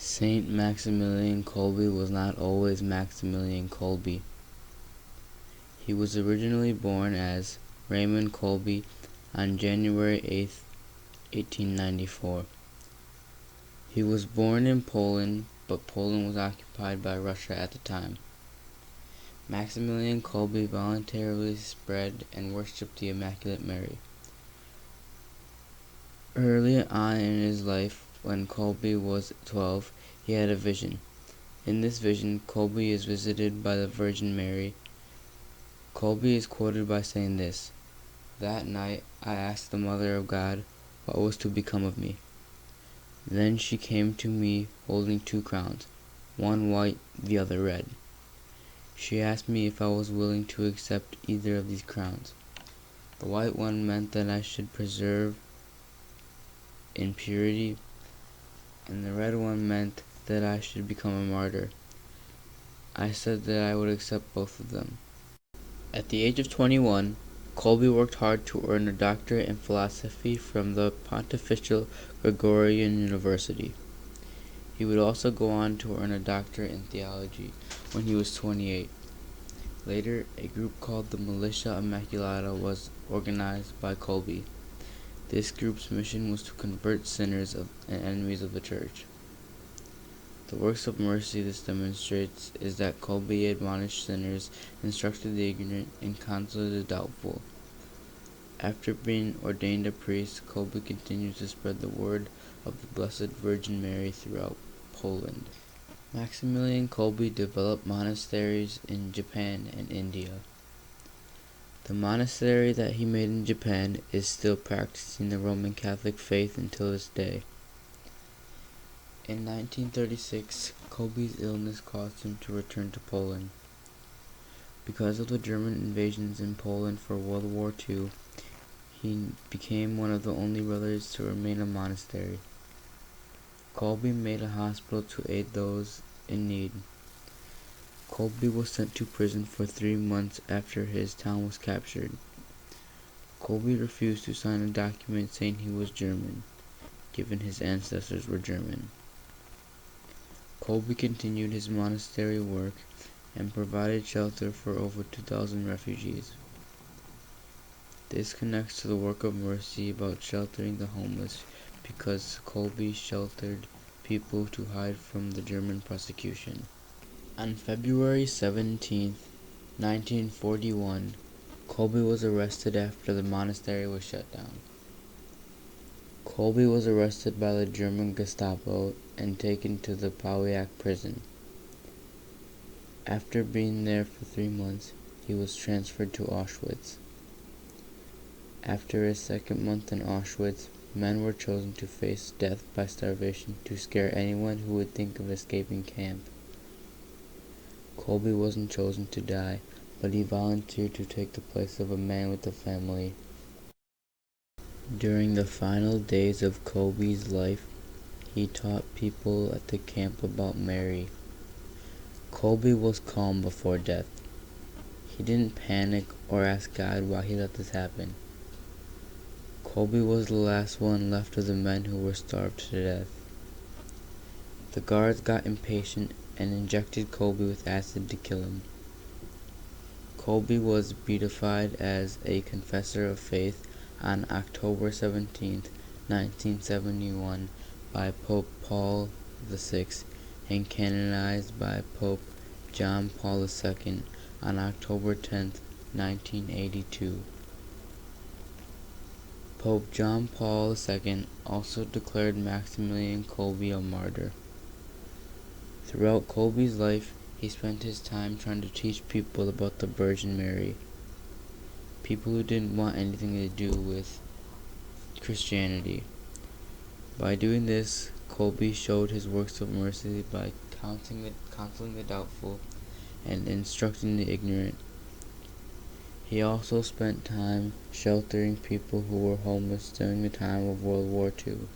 Saint Maximilian Kolbe was not always Maximilian Kolbe. He was originally born as Raymond Kolbe on January 8, 1894. He was born in Poland, but Poland was occupied by Russia at the time. Maximilian Kolbe voluntarily spread and worshipped the Immaculate Mary. Early on in his life, when Kolbe was 12, he had a vision. In this vision, Kolbe is visited by the Virgin Mary. Kolbe is quoted by saying this: "That night I asked the Mother of God what was to become of me. Then she came to me holding two crowns, one white, the other red. She asked me if I was willing to accept either of these crowns. The white one meant that I should preserve in purity, and the red one meant that I should become a martyr. I said that I would accept both of them." At the age of 21, Kolbe worked hard to earn a doctorate in philosophy from the Pontifical Gregorian University. He would also go on to earn a doctorate in theology when he was 28. Later, a group called the Militia Immaculata was organized by Kolbe. This group's mission was to convert sinners and enemies of the Church. The works of mercy this demonstrates is that Kolbe admonished sinners, instructed the ignorant, and counseled the doubtful. After being ordained a priest, Kolbe continued to spread the word of the Blessed Virgin Mary throughout Poland. Maximilian Kolbe developed monasteries in Japan and India. The monastery that he made in Japan is still practicing the Roman Catholic faith until this day. In 1936, Kolbe's illness caused him to return to Poland. Because of the German invasions in Poland for World War II, he became one of the only brothers to remain a monastery. Kolbe made a hospital to aid those in need. Kolbe was sent to prison for 3 months after his town was captured. Kolbe refused to sign a document saying he was German, given his ancestors were German. Kolbe continued his monastery work and provided shelter for over 2,000 refugees. This connects to the work of mercy about sheltering the homeless, because Kolbe sheltered people to hide from the German persecution. On February 17, 1941, Kolbe was arrested after the monastery was shut down. Kolbe was arrested by the German Gestapo and taken to the Pauiak prison. After being there for 3 months, he was transferred to Auschwitz. After his second month in Auschwitz, men were chosen to face death by starvation to scare anyone who would think of escaping camp. Kolbe wasn't chosen to die, but he volunteered to take the place of a man with a family. During the final days of Kolbe's life, he taught people at the camp about Mary. Kolbe was calm before death. He didn't panic or ask God why he let this happen. Kolbe was the last one left of the men who were starved to death. The guards got impatient and injected Kolbe with acid to kill him. Kolbe was beatified as a confessor of faith on October 17, 1971 by Pope Paul VI and canonized by Pope John Paul II on October 10, 1982. Pope John Paul II also declared Maximilian Kolbe a martyr. Throughout Kolbe's life, he spent his time trying to teach people about the Virgin Mary. People who didn't want anything to do with Christianity. By doing this, Kolbe showed his works of mercy by counseling the doubtful and instructing the ignorant. He also spent time sheltering people who were homeless during the time of World War II.